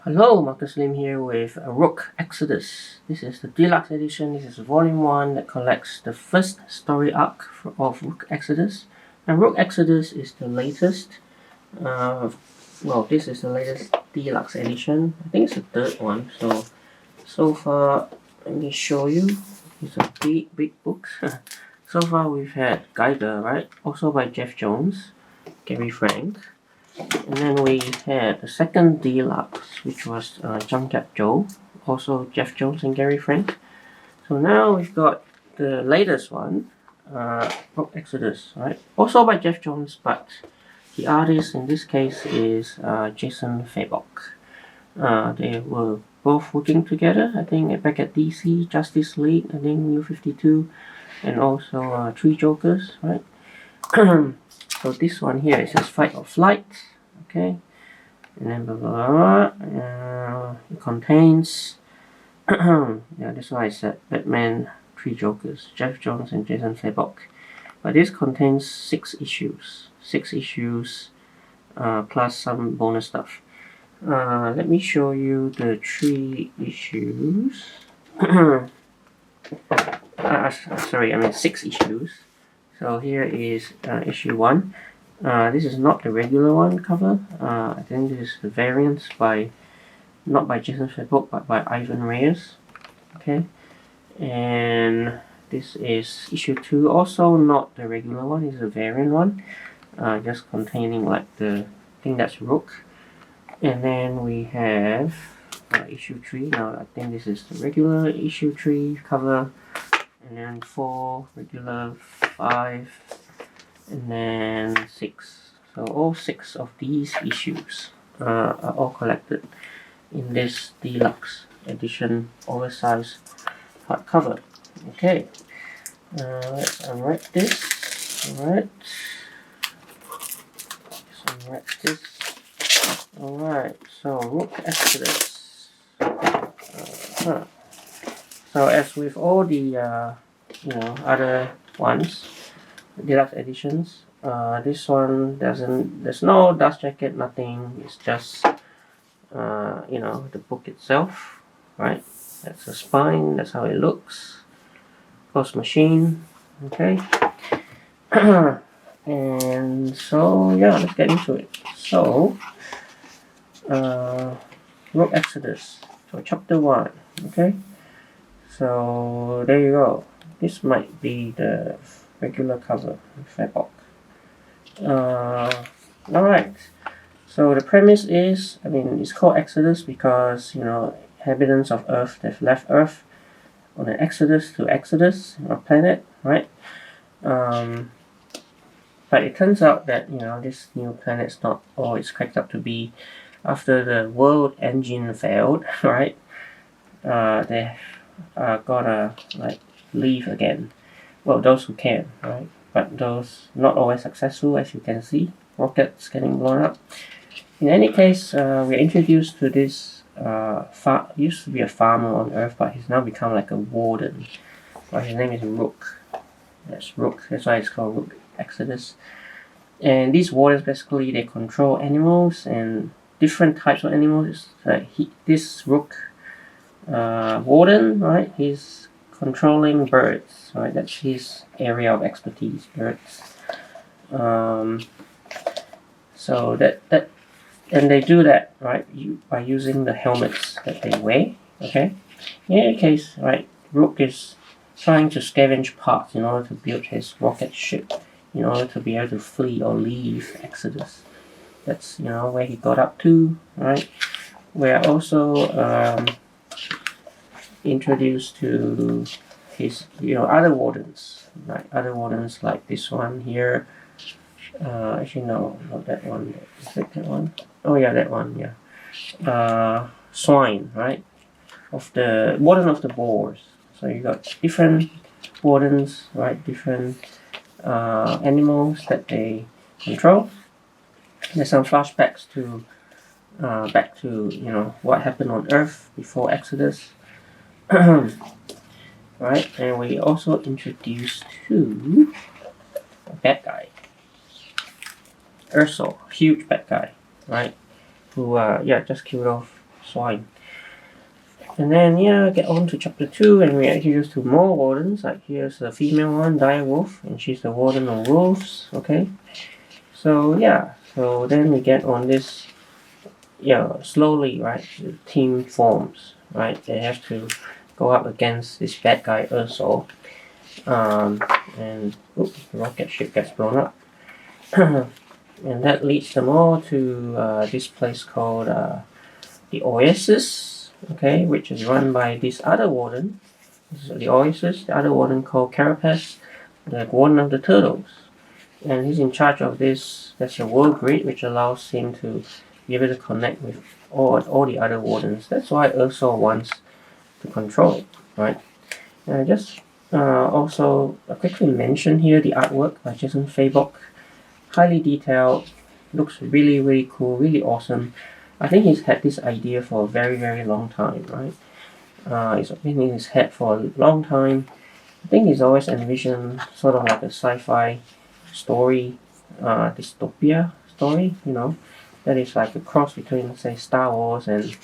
Hello, Marcus Lim here with Rook Exodus. This is the deluxe edition. This is volume 1 that collects the first story arc of Rook Exodus. And Rook Exodus is the latest. This is the latest deluxe edition. I think it's the third one. So far, let me show you. It's a big book. So far, we've had Geiger, right? Also by Jeff Jones, Gary Frank. And then we had the second deluxe, which was Junkyard Joe, also Jeff Jones and Gary Frank. So now we've got the latest one, Rook Exodus, right? Also by Jeff Jones, but the artist in this case is Jason Fabok. They were both working together, I think, back at DC, Justice League, I think New 52, and also Three Jokers, right? So this one here is just Fight or Flight, okay, and then blah blah blah. It contains yeah, that's why I said Batman, Three Jokers, Jeff Jones and Jason Fabok. But this contains 6 issues, plus some bonus stuff. Let me show you the 3 issues. Sorry, I mean 6 issues. So here is issue 1. This is not the regular one cover. I think this is the variant not by Jason Fabok, but by Ivan Reyes. Okay, and this is issue 2. Also not the regular one. It's a variant one, just containing like I think that's Rook. And then we have issue 3. Now I think this is the regular issue 3 cover. And then 4, regular, 5, and then 6. So all 6 of these issues are all collected in this deluxe edition oversized hardcover. Okay, let's unwrap this. Alright, let's unwrap this. Alright, so Rook Exodus. So as with all the other ones, deluxe editions, this one there's no dust jacket, nothing. It's just the book itself, right? That's the spine. That's how it looks. Closed machine. Okay. And so yeah, let's get into it. So, Rook Exodus. So chapter 1. Okay. So there you go. This might be the regular cover of Fabok. Alright. So the premise is, it's called Exodus because, inhabitants of Earth, they've left Earth on an exodus to Exodus, our planet, right? But it turns out that, this new planet's not all it's cracked up to be. After the world engine failed, right? They gotta leave again. Well, those who can, right? But those not always successful, as you can see. Rockets getting blown up. In any case, we're introduced to this used to be a farmer on Earth, but he's now become like a warden. But his name is Rook. That's Rook. That's why it's called Rook Exodus. And these wardens basically they control animals and different types of animals. Like this Rook warden, right? He's controlling birds, right? That's his area of expertise, birds. So and they do that, right? By using the helmets that they wear. Okay. In any case, right? Rook is trying to scavenge parts in order to build his rocket ship, in order to be able to flee or leave Exodus. That's where he got up to, right? We're also introduced to his other wardens, right? Other wardens like this one here. Actually no, not that one. Is it that one? Oh yeah, that one. Yeah. Swine, right? Of the warden of the boars. So you got different wardens, right? Different animals that they control. There's some flashbacks to back to what happened on Earth before Exodus. Right, and we also introduced to a bad guy, Urso, huge bad guy, right? Who just killed off swine. And then yeah, get on to chapter 2, and we are introduced to more wardens. Like here's the female one, Dire Wolf, and she's the warden of wolves. Okay, so yeah, so then we get on this. Yeah, slowly, right? The team forms, right? They have to go up against this bad guy Urso, and the rocket ship gets blown up. And that leads them all to this place called the Oasis, okay, which is run by this other warden. This is the Oasis, the other warden called Carapace, the warden of the turtles. And he's in charge of this. There's a world grid which allows him to be able to connect with all the other wardens. That's why Urso wants to control it, right? Just also quickly mention here the artwork by Jason Fabok. Highly detailed, looks really, really cool, really awesome. I think he's had this idea for a very, very long time, right? It's been in his head for a long time. I think he's always envisioned sort of like a sci-fi story, dystopia story, that is like a cross between, say, Star Wars and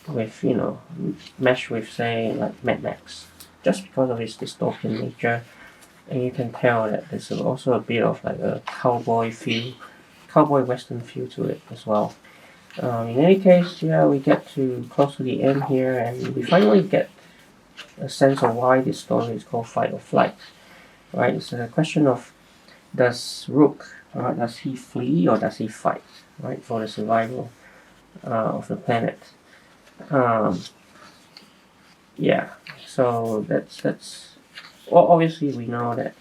with, meshed with, say, like Mad Max. Just because of its dystopian nature, and you can tell that there's also a bit of like a cowboy western feel to it as well. In any case, yeah, we get to close to the end here, and we finally get a sense of why this story is called Fight or Flight. Right? It's a question of does Rook, does he flee or does he fight, right, for the survival of the planet? Yeah. So that's. Well, obviously we know that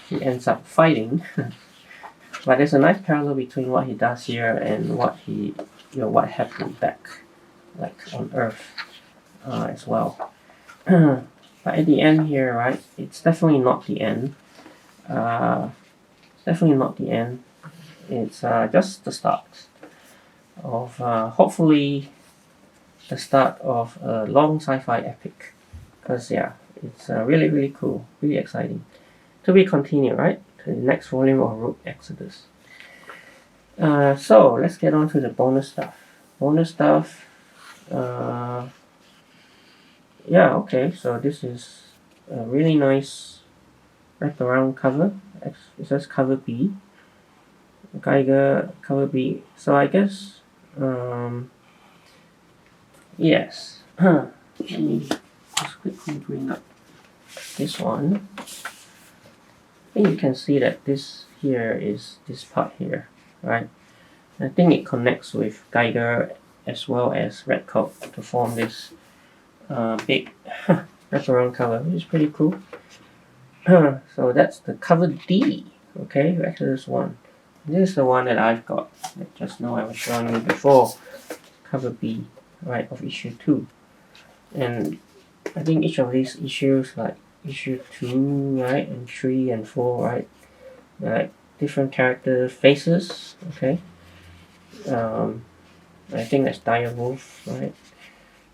he ends up fighting. But there's a nice parallel between what he does here and what what happened back, like on Earth, as well. But at the end here, right? It's definitely not the end. Definitely not the end. It's just the start of hopefully the start of a long sci-fi epic. Cause yeah, it's really really cool, really exciting. To be continued, right? To the next volume of Rook Exodus. So let's get on to the bonus stuff. Bonus stuff. Yeah, okay. So this is a really nice wraparound cover. It says cover B. Geiger cover B. So I guess, yes. Let me just quickly bring up this one. I think you can see that this here is this part here, right? I think it connects with Geiger as well as Redcoat to form this big wraparound cover, which is pretty cool. So that's the cover D, okay, Exodus 1. This is the one that I've got. Just now I was showing you before. Cover B, right, of issue 2. And I think each of these issues, like issue 2, right, and 3 and 4, right, like different character faces, okay. I think that's Dire Wolf, right,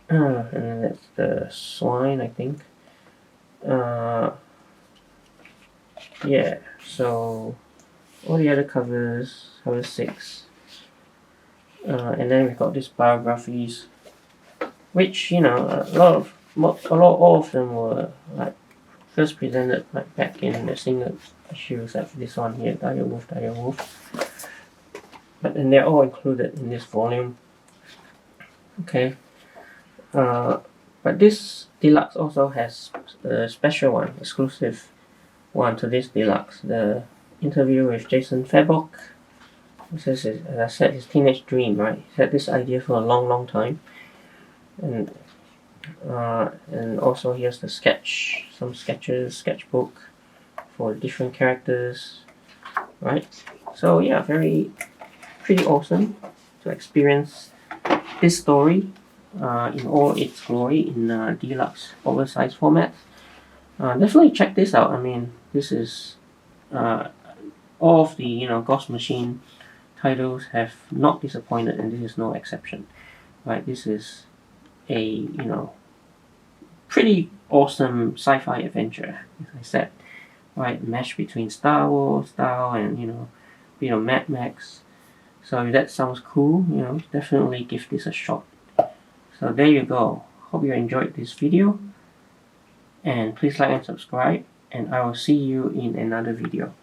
and then that's the swine, I think. Yeah, so all the other covers, cover 6, and then we've got these biographies, which all of them were like first presented like back in the single issues, like this one here, Dire Wolf. But then they're all included in this volume. Okay. But this deluxe also has a special one, exclusive one to this deluxe. The interview with Jason Fabok. This is, as I said, his teenage dream, right? He had this idea for a long, long time. And also here's the some sketches, sketchbook for different characters, right? So yeah, pretty awesome to experience this story in all its glory in deluxe oversized format. Definitely check this out. I mean, this is all of the Ghost Machine titles have not disappointed, and this is no exception. Right, this is a pretty awesome sci-fi adventure, as I said. Right, mesh between Star Wars style and Mad Max. So if that sounds cool, definitely give this a shot. So there you go. Hope you enjoyed this video, and please like and subscribe, and I will see you in another video.